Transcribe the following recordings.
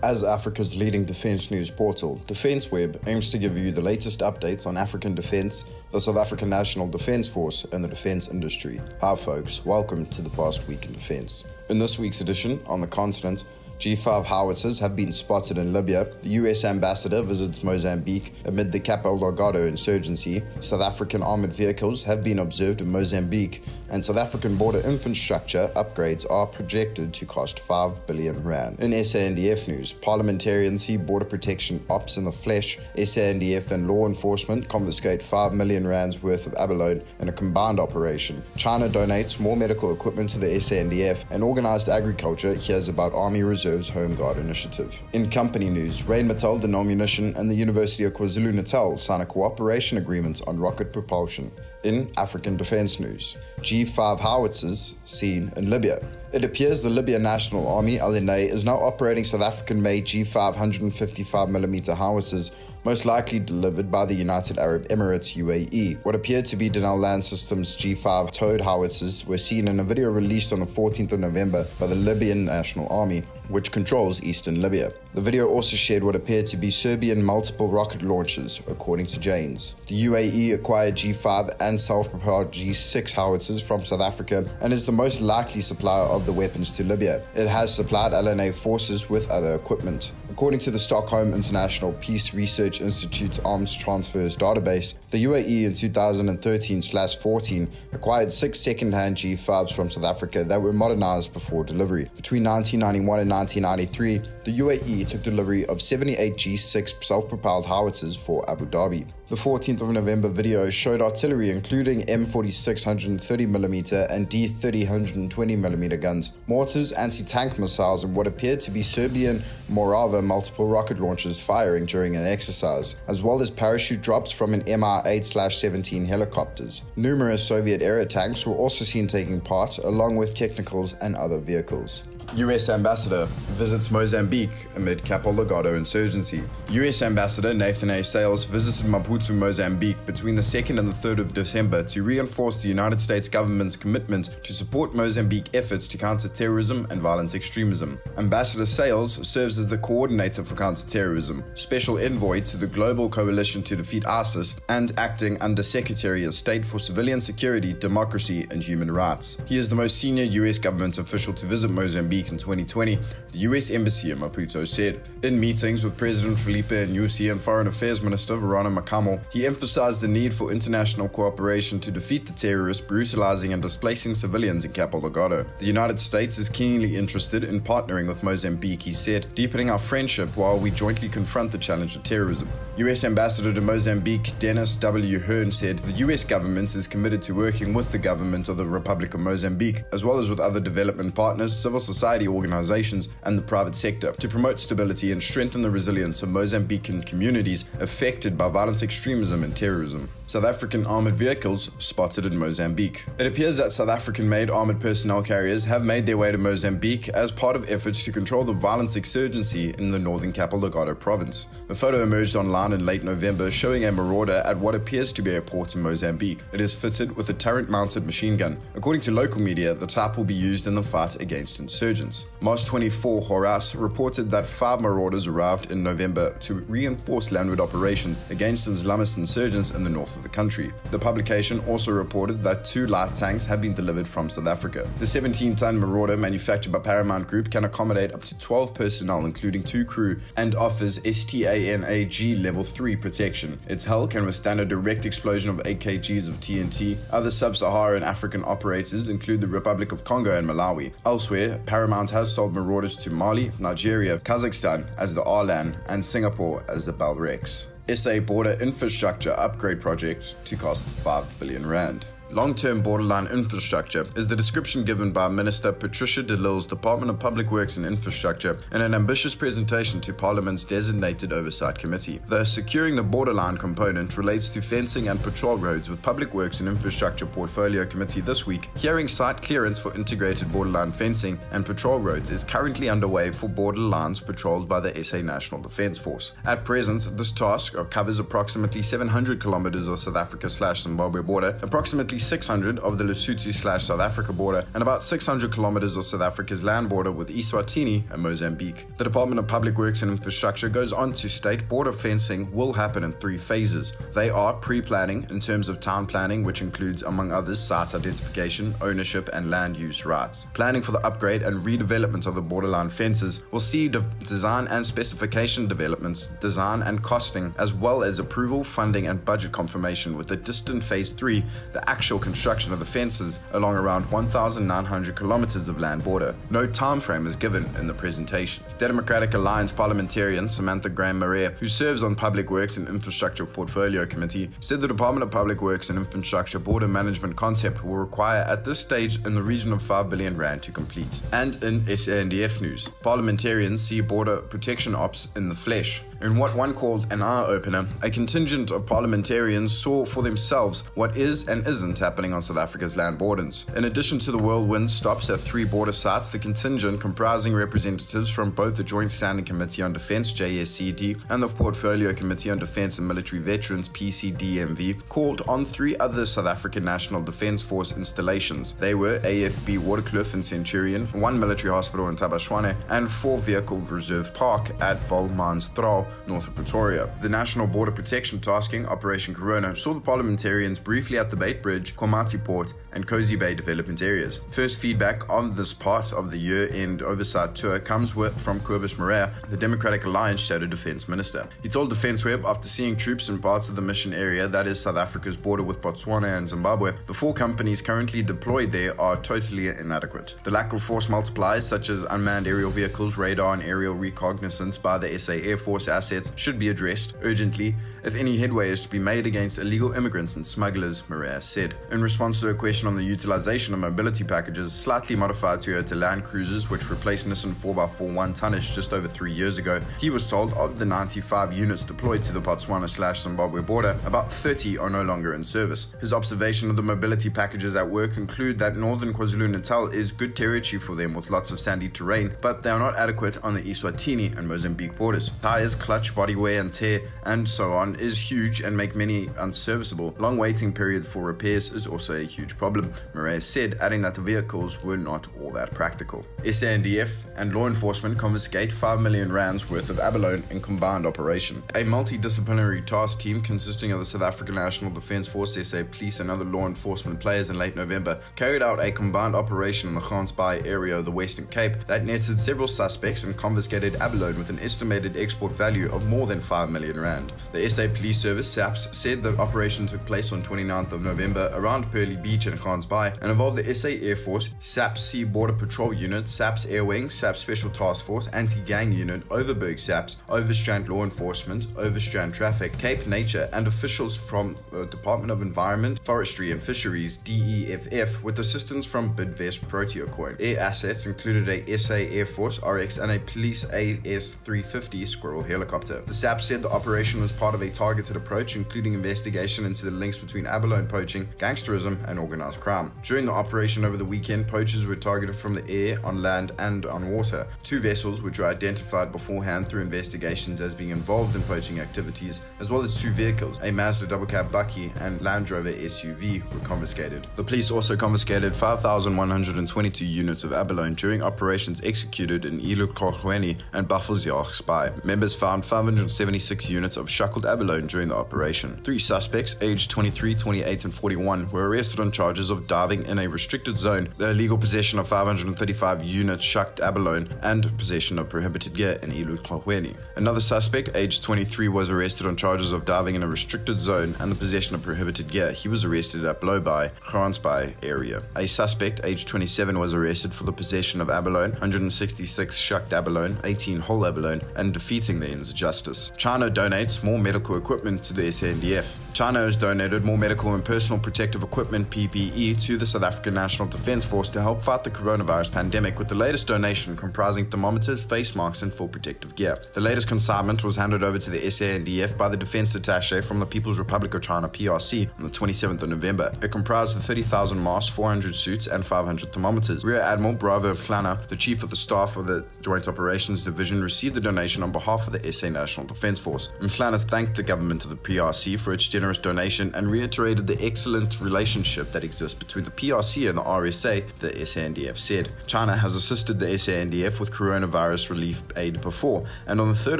As Africa's leading defense news portal, DefenceWeb aims to give you the latest updates on African defense, the South African National Defence Force, and the defense industry. Hi folks, welcome to the past week in defense. In this week's edition, on the continent, G5 howitzers have been spotted in Libya, the US ambassador visits Mozambique amid the Cabo Delgado insurgency, South African armoured vehicles have been observed in Mozambique, and South African border infrastructure upgrades are projected to cost 5 billion rand. In SANDF news, Parliamentarians see border protection ops in the flesh. SANDF and law enforcement confiscate 5 million rands worth of abalone in a combined operation. China donates more medical equipment to the SANDF, and Organised agriculture hears about Army Reserve Home Guard initiative. In company news, Rheinmetall Denel Munition and the University of KwaZulu-Natal sign a cooperation agreement on rocket propulsion. In African defense news, G5 howitzers seen in Libya. It appears the Libyan National Army, LNA, is now operating South African-made G5 155mm howitzers, most likely delivered by the United Arab Emirates UAE. What appeared to be Denel Land Systems G5 towed howitzers were seen in a video released on the 14th of November by the Libyan National Army, which controls eastern Libya. The video also shared what appeared to be Serbian multiple rocket launchers, according to Janes. The UAE acquired G5 and self-propelled G6 howitzers from South Africa and is the most likely supplier of the weapons to Libya. It has supplied LNA forces with other equipment. According to the Stockholm International Peace Research Institute's Arms Transfers database, the UAE in 2013/14 acquired 6 second-hand G5s from South Africa that were modernized before delivery. Between 1991 and 1993, the UAE took delivery of 78 G6 self-propelled howitzers for Abu Dhabi. The 14th of November video showed artillery including M46 130mm and D30 120mm guns, mortars, anti-tank missiles, and what appeared to be Serbian Morava multiple rocket launchers firing during an exercise, as well as parachute drops from an Mi-8/17 helicopters. Numerous Soviet-era tanks were also seen taking part, along with technicals and other vehicles. US Ambassador visits Mozambique amid Cabo Delgado insurgency. US Ambassador Nathan A. Sales visited Maputo, Mozambique between the 2nd and the 3rd of December to reinforce the United States government's commitment to support Mozambique efforts to counter terrorism and violent extremism. Ambassador Sales serves as the coordinator for counterterrorism, special envoy to the Global Coalition to Defeat ISIS, and acting Under Secretary of State for Civilian Security, Democracy, and Human Rights. He is the most senior US government official to visit Mozambique in 2020, the US Embassy in Maputo said. In meetings with President Filipe Nyusi and Foreign Affairs Minister Verona Makamo, he emphasized the need for international cooperation to defeat the terrorists brutalizing and displacing civilians in Cabo Delgado. The United States is keenly interested in partnering with Mozambique, he said, deepening our friendship while we jointly confront the challenge of terrorism. US Ambassador to Mozambique Dennis W. Hearn said the US government is committed to working with the government of the Republic of Mozambique, as well as with other development partners, civil society organizations, and the private sector, to promote stability and strengthen the resilience of Mozambican communities affected by violent extremism and terrorism. South African armoured vehicles spotted in Mozambique. It appears that South African-made armoured personnel carriers have made their way to Mozambique as part of efforts to control the violent insurgency in the northern Cabo Delgado province. A photo emerged online in late November showing a marauder at what appears to be a port in Mozambique. It is fitted with a turret-mounted machine gun. According to local media, the type will be used in the fight against insurgents. March 24 Horas reported that 5 marauders arrived in November to reinforce landward operations against Islamist insurgents in the north of the country. The publication also reported that 2 light tanks have been delivered from South Africa. The 17-ton marauder, manufactured by Paramount Group, can accommodate up to 12 personnel, including 2 crew, and offers STANAG Level 3 protection. Its hull can withstand a direct explosion of 8 kgs of TNT. Other sub-Saharan African operators include the Republic of Congo and Malawi. Elsewhere, Paramount has sold marauders to Mali, Nigeria, Kazakhstan as the Arlan, and Singapore as the Balrex. SA border infrastructure upgrade project to cost 5 billion rand. Long-term borderline infrastructure is the description given by Minister Patricia de Lille's Department of Public Works and Infrastructure in an ambitious presentation to Parliament's designated oversight committee. The securing the borderline component relates to fencing and patrol roads, with Public Works and Infrastructure Portfolio Committee this week hearing site clearance for integrated borderline fencing and patrol roads is currently underway for borderlines patrolled by the SA National Defence Force. At present, this task covers approximately 700 kilometers of South Africa/Zimbabwe border, approximately 600 of the Lesotho/South Africa border and about 600 kilometers of South Africa's land border with Eswatini and Mozambique. The Department of Public Works and Infrastructure goes on to state border fencing will happen in 3 phases. They are pre-planning in terms of town planning, which includes, among others, site identification, ownership, and land use rights. Planning for the upgrade and redevelopment of the borderline fences will see design and specification developments, design and costing, as well as approval, funding, and budget confirmation, with the distant Phase 3, the actual construction of the fences, along around 1,900 kilometers of land border. No time frame is given in the presentation. The Democratic Alliance parliamentarian Samantha Graham-Marais, who serves on Public Works and Infrastructure Portfolio Committee, said the Department of Public Works and Infrastructure border management concept will require at this stage in the region of 5 billion rand to complete. And in SANDF news, parliamentarians see border protection ops in the flesh. In what one called an eye-opener, a contingent of parliamentarians saw for themselves what is and isn't happening on South Africa's land borders. In addition to the whirlwind stops at 3 border sites, the contingent, comprising representatives from both the Joint Standing Committee on Defence (JSCD) and the Portfolio Committee on Defence and Military Veterans (PCDMV), called on 3 other South African National Defence Force installations. They were AFB Waterkloof and Centurion, 1 military hospital in Tabashwane, and 4 vehicle reserve park at Volmansstraal, north of Pretoria. The National Border Protection Tasking, Operation Corona, saw the parliamentarians briefly at the Bait Bridge, Komati Port, and Cozy Bay development areas. First feedback on this part of the year-end oversight tour comes from Cobus Morea, the Democratic Alliance Shadow Defence Minister. He told Defence Web, after seeing troops in parts of the mission area, that is South Africa's border with Botswana and Zimbabwe, the 4 companies currently deployed there are totally inadequate. The lack of force multipliers such as unmanned aerial vehicles, radar, and aerial reconnaissance by the SA Air Force assets should be addressed urgently if any headway is to be made against illegal immigrants and smugglers, Morea said. In response to a question on the utilization of mobility packages, slightly modified Toyota Land Cruisers, which replaced Nissan 4x4 1-tonnage just over 3 years ago, he was told of the 95 units deployed to the Botswana/Zimbabwe border, about 30 are no longer in service. His observation of the mobility packages at work conclude that northern KwaZulu-Natal is good territory for them with lots of sandy terrain, but they are not adequate on the Eswatini and Mozambique borders. Tires, clutch, body wear and tear, and so on is huge and make many unserviceable. Long waiting periods for repairs is also a huge problem, Morais said, adding that the vehicles were not all that practical. SANDF and law enforcement confiscate 5 million rands worth of abalone in combined operation. A multidisciplinary task team consisting of the South African National Defence Force, SA Police, and other law enforcement players in late November carried out a combined operation in the Gansbaai area of the Western Cape that netted several suspects and confiscated abalone with an estimated export value of more than 5 million rand. The SA Police Service, SAPS, said the operation took place on 29th of November around Pearly Beach and Gansbaai and involved the SA Air Force, SAPS Sea Border Patrol Unit, SAPS Air Wing, SAPS Special Task Force, Anti-Gang Unit, Overberg SAPS, Overstrand Law Enforcement, Overstrand Traffic, Cape Nature, and officials from the Department of Environment, Forestry and Fisheries, DEFF, with assistance from Bidvest Proteocoin. Air assets included a SA Air Force RX and a police AS-350 Squirrel helicopter. The SAPS said the operation was part of a targeted approach, including investigation into the links between abalone poaching, gangsterism, and organized crime. During the operation over the weekend, poachers were targeted from the air, on land, and on water. 2 vessels, which were identified beforehand through investigations as being involved in poaching activities, as well as 2 vehicles, a Mazda double cab Bucky and Land Rover SUV, were confiscated. The police also confiscated 5,122 units of abalone during operations executed in Ilukhohweni and Buffelsjagspy. Members found 576 units of shackled abalone during the operation. 3 suspects, aged 23, 28, and 41, were arrested on charges of diving in a restricted zone, the illegal possession of 535 units shucked abalone, and possession of prohibited gear in Ilukhohweni. Another suspect, aged 23, was arrested on charges of diving in a restricted zone and the possession of prohibited gear. He was arrested at Blowby, Gansbaai area. A suspect, aged 27, was arrested for the possession of abalone, 166 shucked abalone, 18 whole abalone, and defeating the ends of justice. China donates more medical equipment to the SANDF. China has donated more medical and personal protective equipment (PPE) to the South African National Defence Force to help fight the coronavirus pandemic, with the latest donation comprising thermometers, face masks, and full protective gear. The latest consignment was handed over to the SANDF by the Defence Attaché from the People's Republic of China (PRC) on the 27th of November. It comprised of 30,000 masks, 400 suits, and 500 thermometers. Rear Admiral Bravo Plana, the Chief of the Staff of the Joint Operations Division, received the donation on behalf of the the SA National Defence Force. Mklana thanked the government of the PRC for its generous donation and reiterated the excellent relationship that exists between the PRC and the RSA, the SANDF said. China has assisted the SANDF with coronavirus relief aid before, and on the 3rd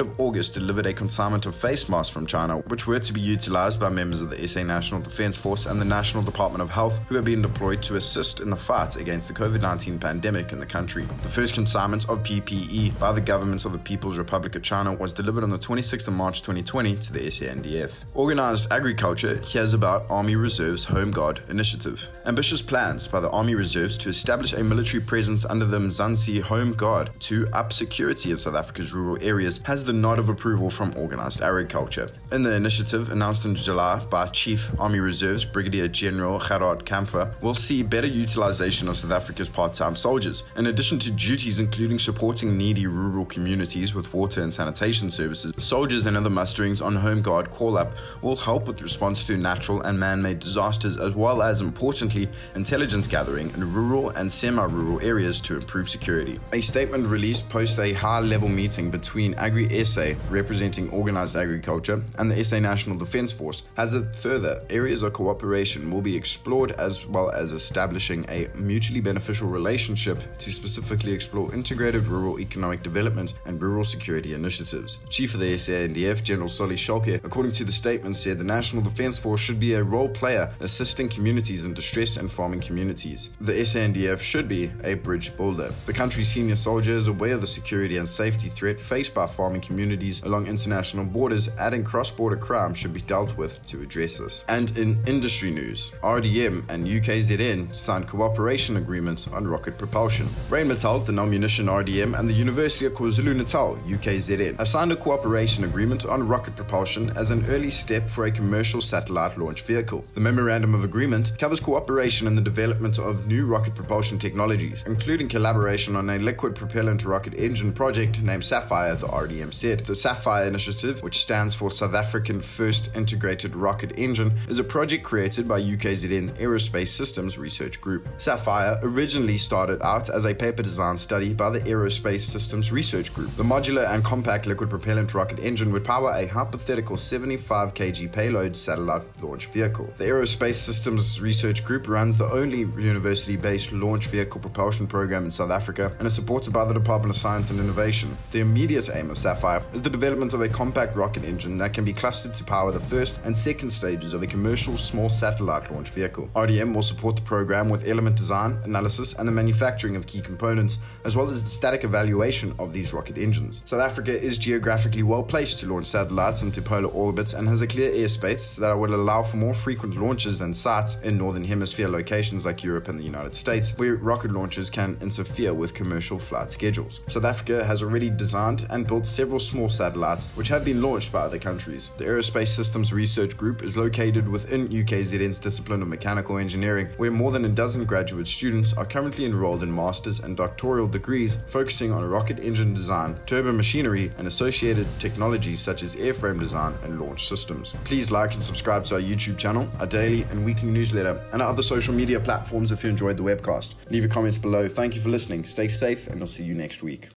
of August delivered a consignment of face masks from China, which were to be utilized by members of the SA National Defence Force and the National Department of Health, who have been deployed to assist in the fight against the COVID-19 pandemic in the country. The first consignment of PPE by the government of the People's Republic of China was delivered on the 26th of March 2020 to the SANDF. Organised Agriculture hears about Army Reserve's Home Guard initiative. Ambitious plans by the Army Reserves to establish a military presence under the Mzansi Home Guard to up security in South Africa's rural areas has the nod of approval from Organised Agriculture. In the initiative, announced in July by Chief Army Reserves Brigadier General Gerard Kampfer, will see better utilization of South Africa's part-time soldiers, in addition to duties including supporting needy rural communities with water and sanitation services. Soldiers and other musterings on Home Guard call-up will help with response to natural and man-made disasters, as well as, importantly, intelligence gathering in rural and semi-rural areas to improve security. A statement released post a high-level meeting between Agri-SA, representing Organised Agriculture, and the SA National Defence Force, has it further areas of cooperation will be explored, as well as establishing a mutually beneficial relationship to specifically explore integrated rural economic development and rural security initiatives. Chief of the SANDF, General Solly Schalke, according to the statement, said the National Defence Force should be a role player assisting communities in distress and farming communities. The SANDF should be a bridge builder. The country's senior soldier is aware of the security and safety threat faced by farming communities along international borders, adding cross-border crime should be dealt with to address this. And in industry news, RDM and UKZN signed cooperation agreements on rocket propulsion. Rheinmetall Denel Munition RDM and the University of KwaZulu-Natal UKZN have signed a cooperation agreement on rocket propulsion as an early step for a commercial satellite launch vehicle. The memorandum of agreement covers cooperation in the development of new rocket propulsion technologies, including collaboration on a liquid propellant rocket engine project named Sapphire, the RDM said. The Sapphire initiative, which stands for South African First Integrated Rocket Engine, is a project created by UKZN's Aerospace Systems Research Group. Sapphire originally started out as a paper design study by the Aerospace Systems Research Group. The modular and compact liquid propellant rocket engine would power a hypothetical 75 kg payload satellite launch vehicle. The Aerospace Systems Research Group runs the only university-based launch vehicle propulsion program in South Africa and is supported by the Department of Science and Innovation. The immediate aim of Sapphire is the development of a compact rocket engine that can be clustered to power the first and second stages of a commercial small satellite launch vehicle. RDM will support the program with element design, analysis, and the manufacturing of key components, as well as the static evaluation of these rocket engines. South Africa is geographically well placed to launch satellites into polar orbits and has a clear airspace that will allow for more frequent launches than sites in Northern Hemisphere locations like Europe and the United States, where rocket launches can interfere with commercial flight schedules. South Africa has already designed and built several small satellites which have been launched by other countries. The Aerospace Systems Research Group is located within UKZN's discipline of mechanical engineering, where more than a dozen graduate students are currently enrolled in master's and doctoral degrees focusing on rocket engine design, turbo machinery, and associated technologies such as airframe design and launch systems. Please like and subscribe to our YouTube channel, our daily and weekly newsletter, and our other social media platforms if you enjoyed the webcast. Leave your comments below. Thank you for listening. Stay safe, and I'll see you next week.